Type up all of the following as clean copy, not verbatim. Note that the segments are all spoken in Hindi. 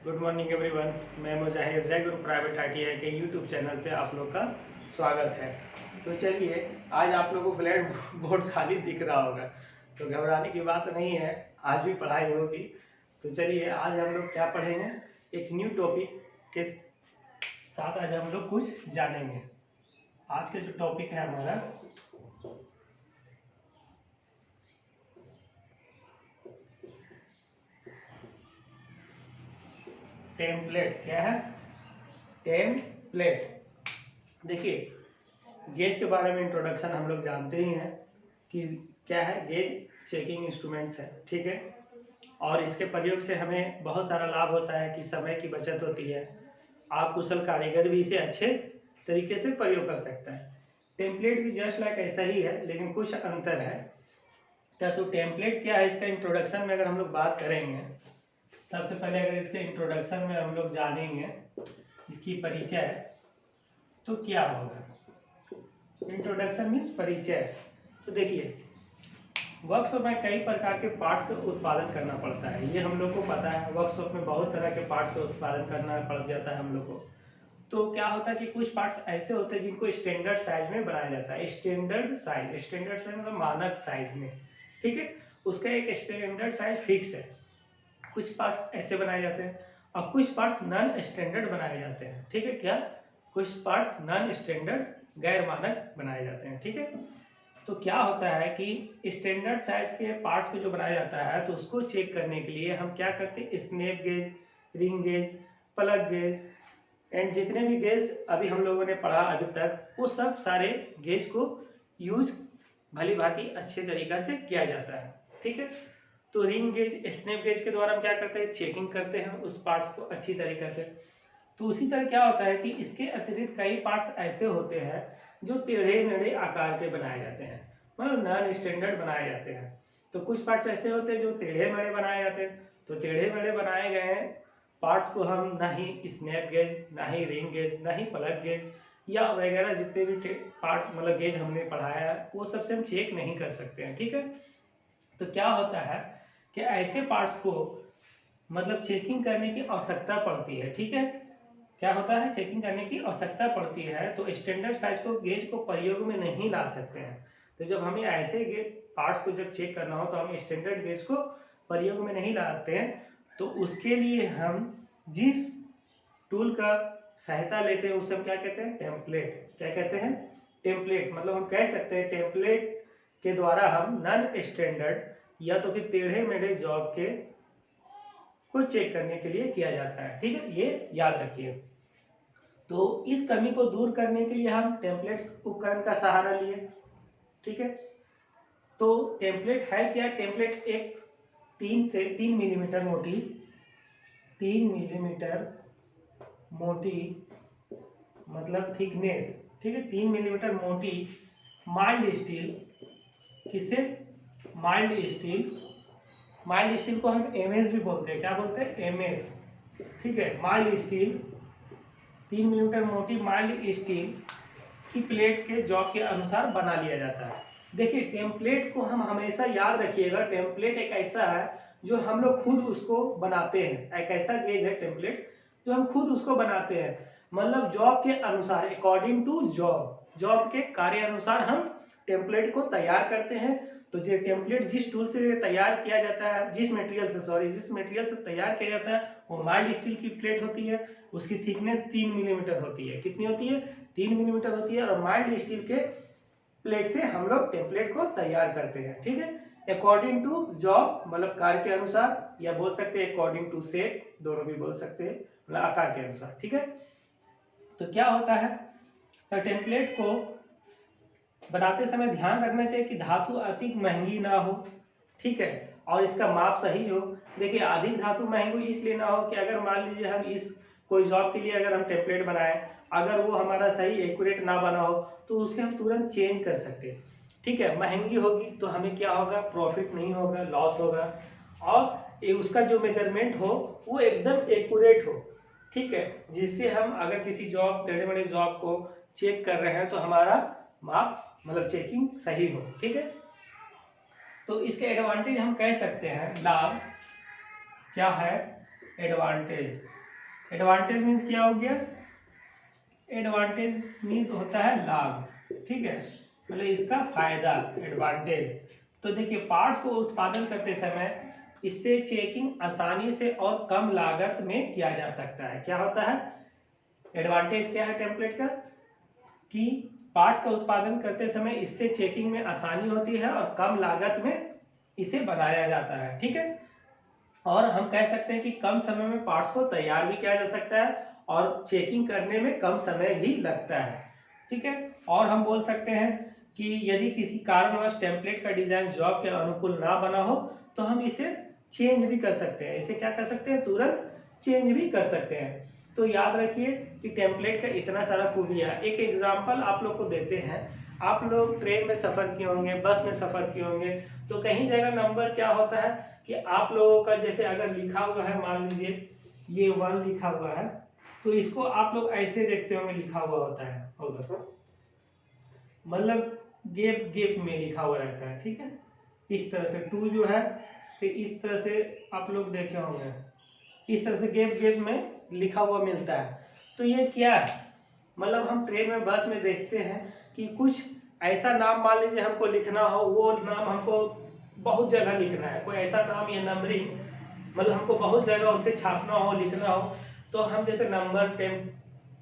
Good morning everyone. मैं मुजाहिर जय गुरु प्राइवेट आईटीआई के यूट्यूब चैनल पे आप लोग का स्वागत है। तो चलिए, आज आप लोगों को ब्लैक बोर्ड खाली दिख रहा होगा, तो घबराने की बात नहीं है, आज भी पढ़ाई होगी। तो चलिए, आज हम लोग क्या पढ़ेंगे, एक न्यू टॉपिक के साथ आज हम लोग कुछ जानेंगे। आज का जो टॉपिक है हमारा टेम्पलेट। क्या है? टेम्पलेट। देखिए, गेज के बारे में इंट्रोडक्शन हम लोग जानते ही हैं कि क्या है, गेज चेकिंग इंस्ट्रूमेंट्स है, ठीक है। और इसके प्रयोग से हमें बहुत सारा लाभ होता है कि समय की बचत होती है। आप कुशल कारीगर भी इसे अच्छे तरीके से प्रयोग कर सकता है। टेम्पलेट भी जस्ट लाइक ऐसा ही है, लेकिन कुछ अंतर है। क्या तो टेम्पलेट क्या है, इसका इंट्रोडक्शन में अगर हम लोग बात करेंगे, सबसे पहले अगर इसके इंट्रोडक्शन में हम लोग जानेंगे इसकी परिचय, तो क्या होगा। इंट्रोडक्शन मीन्स परिचय। तो देखिए, वर्कशॉप में कई प्रकार के पार्ट्स का उत्पादन करना पड़ता है, ये हम लोग को पता है। वर्कशॉप में बहुत तरह के पार्ट्स का उत्पादन करना पड़ जाता है हम लोग को। तो क्या होता है कि कुछ पार्ट्स ऐसे होते हैं जिनको स्टैंडर्ड साइज में बनाया जाता है। स्टैंडर्ड साइज मतलब मानक साइज में, ठीक है। उसका एक स्टैंडर्ड साइज फिक्स है। कुछ पार्ट्स ऐसे बनाए जाते हैं और कुछ पार्ट्स नॉन स्टैंडर्ड बनाए जाते हैं, ठीक है। क्या? कुछ पार्ट्स नॉन स्टैंडर्ड गैर मानक बनाए जाते हैं, ठीक है। तो क्या होता है कि स्टैंडर्ड साइज के पार्ट्स को जो बनाया जाता है, तो उसको चेक करने के लिए हम क्या करते हैं, snap gauge, ring gauge, plug gauge and जितने भी गेज अभी हम लोगों ने पढ़ा अभी तक, वो सब सारे गेज को यूज भली भांति अच्छे तरीका से किया जाता है, ठीक है। तो रिंग गेज, स्नैप गेज के द्वारा हम क्या करते हैं, चेकिंग करते हैं उस पार्ट्स को अच्छी तरीके से। तो उसी तरह क्या होता है कि इसके अतिरिक्त कई पार्ट्स ऐसे होते हैं जो टेढ़े मेढ़े आकार के बनाए जाते हैं, मतलब नॉन स्टैंडर्ड बनाए जाते हैं। तो कुछ पार्ट्स ऐसे होते हैं जो टेढ़े मेढ़े बनाए जाते हैं। तो टेढ़े मेढ़े बनाए गए पार्ट्स को हम ना ही स्नैप गेज, ना ही रिंग गेज, ना ही प्लग गेज या वगैरह जितने भी पार्ट मतलब गेज हमने पढ़ाया है, वो सबसे हम चेक नहीं कर सकते हैं, ठीक है। तो क्या होता है कि ऐसे पार्ट्स को मतलब चेकिंग करने की आवश्यकता पड़ती है, ठीक है। क्या होता है, चेकिंग करने की आवश्यकता पड़ती है। तो स्टैंडर्ड साइज को गेज को प्रयोग में नहीं ला सकते हैं। तो जब हमें ऐसे गेज पार्ट्स को जब चेक करना हो, तो हम स्टैंडर्ड गेज को प्रयोग में नहीं लाते हैं। तो उसके लिए हम जिस टूल का सहायता लेते हैं उसे हम क्या कहते हैं, टेम्पलेट। क्या कहते हैं, टेम्पलेट। मतलब हम कह सकते हैं टेम्पलेट के द्वारा हम नॉन स्टैंडर्ड या तो फिर टेढ़े मेढ़े जॉब के को चेक करने के लिए किया जाता है, ठीक है। ये याद रखिए। तो इस कमी को दूर करने के लिए हम टेम्पलेट उपकरण का सहारा लिए, ठीक है। तो टेम्पलेट है क्या? टेम्पलेट एक 3 मिलीमीटर मोटी 3 मिलीमीटर मोटी मतलब थिकनेस, ठीक है, 3 मिलीमीटर मोटी माइल्ड स्टील। किसे? Mild steel. माइल्ड स्टील को हम एमएस भी बोलते हैं। क्या बोलते हैं? एमएस, ठीक है। माइल्ड स्टील, 3 मिलीमीटर मोटी माइल्ड स्टील की प्लेट के जॉब के अनुसार बना लिया जाता है। देखिए, टेम्पलेट को हम हमेशा याद रखिएगा, टेम्पलेट एक ऐसा है जो हम लोग खुद उसको बनाते हैं। एक ऐसा गेज है टेम्पलेट जो हम खुद उसको बनाते हैं, मतलब जॉब के अनुसार, अकॉर्डिंग टू जॉब के कार्य अनुसार हम टेम्पलेट को तैयार करते हैं। तो जो टेम्पलेट जिस टूल से तैयार किया जाता है, जिस मटेरियल से तैयार किया जाता है, वो माइल्ड स्टील की प्लेट होती है। उसकी थिकनेस 3 मिलीमीटर होती है। कितनी होती है? 3 मिलीमीटर होती है। और माइल्ड स्टील के प्लेट से हम लोग टेम्पलेट को तैयार करते हैं, ठीक है। अकॉर्डिंग टू जॉब मतलब कार्य के अनुसार, या बोल सकते हैं अकॉर्डिंग टू शेप, दोनों भी बोल सकते हैं, मतलब आकार के अनुसार, ठीक है। तो क्या होता है, टेम्पलेट को बनाते समय ध्यान रखना चाहिए कि धातु अति महंगी ना हो, ठीक है, और इसका माप सही हो। देखिए, अधिक धातु महंगी इसलिए ना हो कि अगर मान लीजिए हम इस कोई जॉब के लिए अगर हम टेम्पलेट बनाए, अगर वो हमारा सही एक्यूरेट ना बना हो, तो उसके हम तुरंत चेंज कर सकते हैं, ठीक है। महंगी होगी तो हमें क्या होगा, प्रॉफिट नहीं होगा, लॉस होगा। और उसका जो मेजरमेंट हो वो एकदम एक्यूरेट हो, ठीक है, जिससे हम अगर किसी जॉब, टेढ़े मेढ़े जॉब को चेक कर रहे हैं, तो हमारा माप मतलब चेकिंग सही हो, ठीक है। तो इसके एडवांटेज हम कह सकते हैं, लाभ क्या है, एडवांटेज एडवांटेज मीन्स क्या हो गया, एडवांटेज मीन्स होता है लाभ, ठीक है, मतलब इसका फायदा, एडवांटेज। तो देखिए पार्ट्स को उत्पादन करते समय इससे चेकिंग आसानी से और कम लागत में किया जा सकता है। क्या होता है, एडवांटेज क्या है टेम्पलेट का, कि पार्ट्स का उत्पादन करते समय इससे चेकिंग में आसानी होती है और कम लागत में इसे बनाया जाता है, ठीक है। और हम कह सकते हैं कि कम समय में पार्ट्स को तैयार भी किया जा सकता है और चेकिंग करने में कम समय भी लगता है, ठीक है। और हम बोल सकते हैं कि यदि किसी कारणवश टेम्पलेट का डिजाइन जॉब के अनुकूल ना बना हो तो हम इसे चेंज भी कर सकते हैं, इसे क्या कर सकते हैं, तुरंत चेंज भी कर सकते हैं। तो याद रखिए कि टेम्पलेट का इतना सारा खूबियाँ है। एक एग्जाम्पल आप लोग को देते हैं, आप लोग ट्रेन में सफ़र किए होंगे, बस में सफ़र किए होंगे, तो कहीं जगह नंबर क्या होता है कि आप लोगों का जैसे अगर लिखा हुआ है, मान लीजिए ये 1 लिखा हुआ है, तो इसको आप लोग ऐसे देखते होंगे, लिखा हुआ होता है होगा, मतलब गेप गेप में लिखा हुआ रहता है, ठीक है। इस तरह से 2 जो है तो इस तरह से आप लोग देखे होंगे, इस तरह से गेप गेप में लिखा हुआ मिलता है। तो ये क्या है, मतलब हम ट्रेन में बस में देखते हैं कि कुछ ऐसा नाम मान लीजिए हमको लिखना हो, वो नाम हमको बहुत जगह लिखना है, कोई ऐसा नाम या नंबरिंग, मतलब हमको बहुत जगह उसे छापना हो, लिखना हो, तो हम जैसे नंबर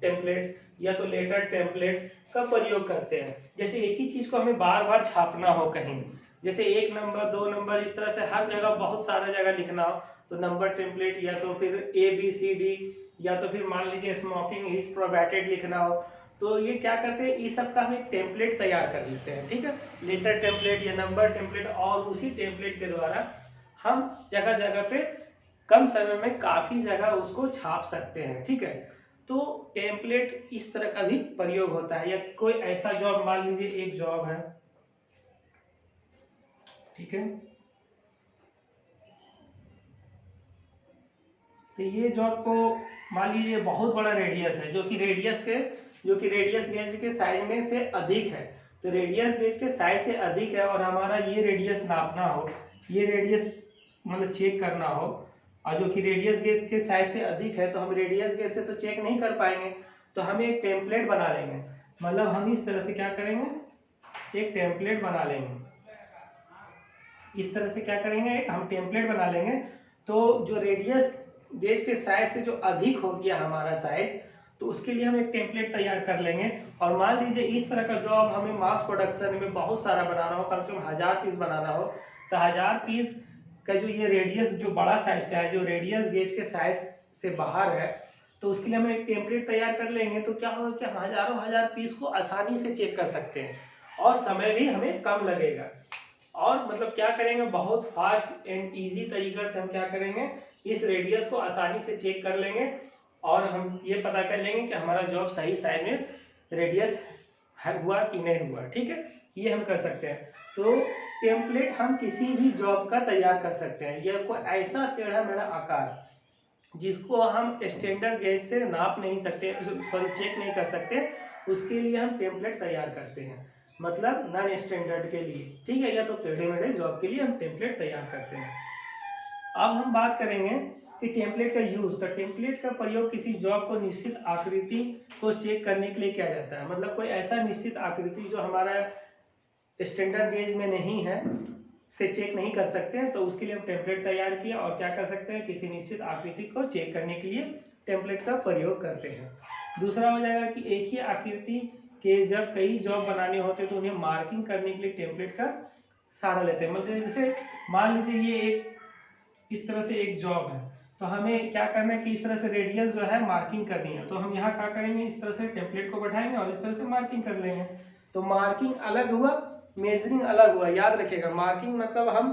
टेम्पलेट या तो लेटर टेम्पलेट का प्रयोग करते हैं। जैसे एक ही चीज़ को हमें बार बार छापना हो कहीं, जैसे 1 नंबर 2 नंबर इस तरह से हर जगह बहुत सारा जगह लिखना हो, तो नंबर टेम्पलेट या तो फिर ABCD या तो फिर मान लीजिए स्मोकिंग इज प्रोहिबिटेड लिखना हो, तो ये क्या करते हैं, इस सब का हम एक टेम्पलेट तैयार कर लेते हैं, ठीक है, लेटर टेम्पलेट या नंबर टेम्पलेट, और उसी टेम्पलेट के द्वारा हम जगह जगह पे कम समय में काफ़ी जगह उसको छाप सकते हैं, ठीक है। तो टेम्पलेट इस तरह का भी प्रयोग होता है। या कोई ऐसा जॉब, मान लीजिए एक जॉब है, ठीक है, तो ये जॉब को मान लीजिए बहुत बड़ा रेडियस है, जो कि रेडियस गेज के साइज में से अधिक है, तो रेडियस गेज के साइज से अधिक है और हमारा ये रेडियस नापना हो, ये रेडियस मतलब चेक करना हो, और जो कि रेडियस गेज के साइज से अधिक है, तो हम रेडियस गेज से तो चेक नहीं कर पाएंगे, तो हम एक टेम्पलेट बना लेंगे। मतलब हम इस तरह से क्या करेंगे, एक टेम्पलेट बना लेंगे, इस तरह से क्या करेंगे, हम टेम्पलेट बना लेंगे। तो जो रेडियस गेज के साइज से जो अधिक हो गया हमारा साइज, तो उसके लिए हम एक टेम्पलेट तैयार कर लेंगे। और मान लीजिए इस तरह का जॉब हमें मास प्रोडक्शन में बहुत सारा बनाना हो, कम से कम 1000 पीस बनाना हो, तो 1000 पीस का जो ये रेडियस जो बड़ा साइज का है, जो रेडियस गेज के साइज से बाहर है, तो उसके लिए हम एक टेम्पलेट तैयार कर लेंगे। तो क्या होगा कि हम हजारों हजार पीस को आसानी से चेक कर सकते हैं और समय भी हमें कम लगेगा। और मतलब क्या करेंगे, बहुत फास्ट एंड इजी तरीके से हम क्या करेंगे, इस रेडियस को आसानी से चेक कर लेंगे और हम ये पता कर लेंगे कि हमारा जॉब सही साइज में रेडियस हुआ कि नहीं हुआ, ठीक है, ये हम कर सकते हैं। तो टेम्पलेट हम किसी भी जॉब का तैयार कर सकते हैं। यह कोई ऐसा टेढ़ा मेढ़ा आकार जिसको हम स्टैंडर्ड गेज से नाप नहीं सकते, सॉरी चेक नहीं कर सकते, उसके लिए हम टेम्पलेट तैयार करते हैं, मतलब नॉन स्टैंडर्ड के लिए, ठीक है, या तो टेढ़े मेढ़े जॉब के लिए हम टेम्पलेट तैयार करते हैं। अब हम बात करेंगे कि टेम्पलेट का यूज, तो टेम्पलेट का प्रयोग किसी जॉब को निश्चित आकृति को चेक करने के लिए किया जाता है। मतलब कोई ऐसा निश्चित आकृति जो हमारा स्टैंडर्ड गेज में नहीं है, से चेक नहीं कर सकते हैं, तो उसके लिए हम टेम्पलेट तैयार किए और क्या कर सकते हैं, किसी निश्चित आकृति को चेक करने के लिए टेम्पलेट का प्रयोग करते हैं। दूसरा हो जाएगा कि एक ही आकृति के जब कई जॉब बनाने होते हैं तो उन्हें मार्किंग करने के लिए टेम्पलेट का सहारा लेते हैं। मतलब जैसे मान लीजिए ये एक इस तरह से एक जॉब है, तो हमें क्या करना है कि इस तरह से रेडियस जो है मार्किंग करनी है, तो हम यहाँ क्या करेंगे, इस तरह से टेम्पलेट को बैठाएंगे और इस तरह से मार्किंग कर लेंगे। तो मार्किंग अलग हुआ, मेजरिंग अलग हुआ। याद रखिएगा, मार्किंग मतलब हम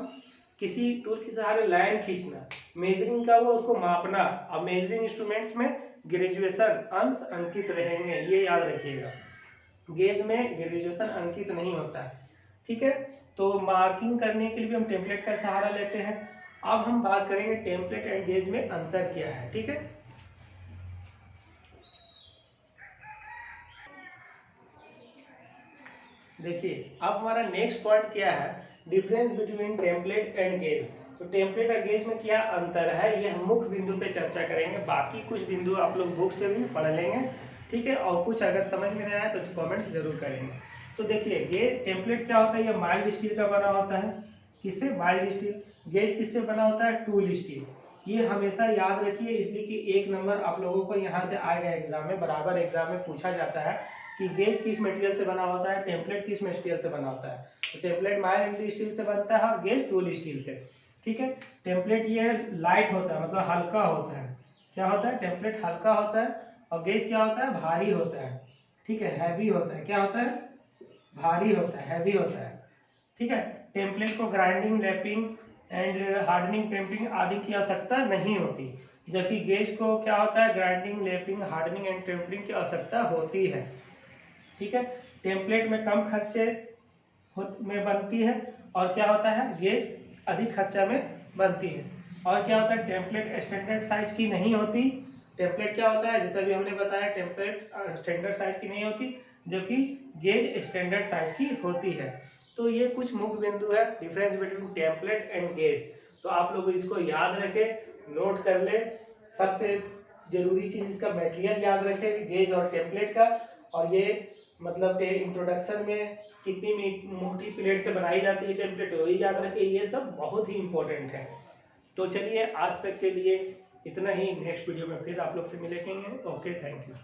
किसी टूल के सहारे लाइन खींचना, मेजरिंग का वो उसको मापना, और मेजरिंग इंस्ट्रूमेंट्स में ग्रेजुएशन अंश अंकित रहेंगे, ये याद रखिएगा। गेज में ग्रेजुएशन अंकित नहीं होता है, ठीक है। तो मार्किंग करने के लिए भी हम टेम्पलेट का सहारा लेते हैं। अब हम बात करेंगे टेम्पलेट एंड गेज में अंतर क्या है, ठीक है। देखिए अब हमारा नेक्स्ट पॉइंट क्या है, difference between template and gauge. तो टेम्पलेट और गेज में क्या अंतर है ये हम मुख्य बिंदु पे चर्चा करेंगे, बाकी कुछ बिंदु आप लोग बुक से भी पढ़ लेंगे, ठीक है। और कुछ अगर समझ में नहीं आया तो कमेंट्स जरूर करेंगे। तो देखिए ये टेम्पलेट क्या होता है, ये माइल्ड स्टील का बना होता है, किससे, माइल्ड स्टील। गेज किससे बना होता है, टूल स्टील। ये हमेशा याद रखिए, इसलिए कि 1 नंबर आप लोगों को यहाँ से आएगा एग्जाम में, बराबर एग्जाम में पूछा जाता है कि गेज किस मटेरियल से बना होता है, टेम्पलेट किस मटेरियल से बना होता है। तो टेम्पलेट माइल्ड स्टील से बनता है और गेज टूल स्टील से, ठीक है। टेम्पलेट ये लाइट होता है, मतलब हल्का होता है। क्या होता है, टेम्पलेट हल्का होता है, और गेज क्या होता है, भारी होता है, ठीक है, हैवी होता है। क्या होता है, भारी होता है, हैवी होता है, ठीक है। टेम्पलेट को grinding, lapping and hardening, tempering आदि की आवश्यकता नहीं होती, जबकि गेज को क्या होता है, grinding, lapping, hardening and tempering की आवश्यकता होती है, ठीक है। टेम्पलेट में कम खर्चे में बनती है, और क्या होता है, गेज अधिक खर्चा में बनती है। और क्या होता है, टेम्पलेट स्टैंडर्ड साइज की नहीं होती। टेम्पलेट क्या होता है, जैसे अभी हमने बताया, टेम्पलेट स्टैंडर्ड साइज की नहीं होती, जबकि गेज स्टैंडर्ड साइज की होती है। तो ये कुछ मुख्य बिंदु है difference between template and gauge. तो आप लोग इसको याद रखें, नोट कर ले। सबसे जरूरी चीज इसका मटेरियल याद रखें, गेज और टेम्पलेट का। और ये मतलब इंट्रोडक्शन में कितनी मोटी प्लेट से बनाई जाती है टेम्पलेट, वही याद रखें। ये सब बहुत ही इंपॉर्टेंट है। तो चलिए आज तक के लिए इतना ही, नेक्स्ट वीडियो में फिर आप लोग से मिलेंगे। Okay, thank you.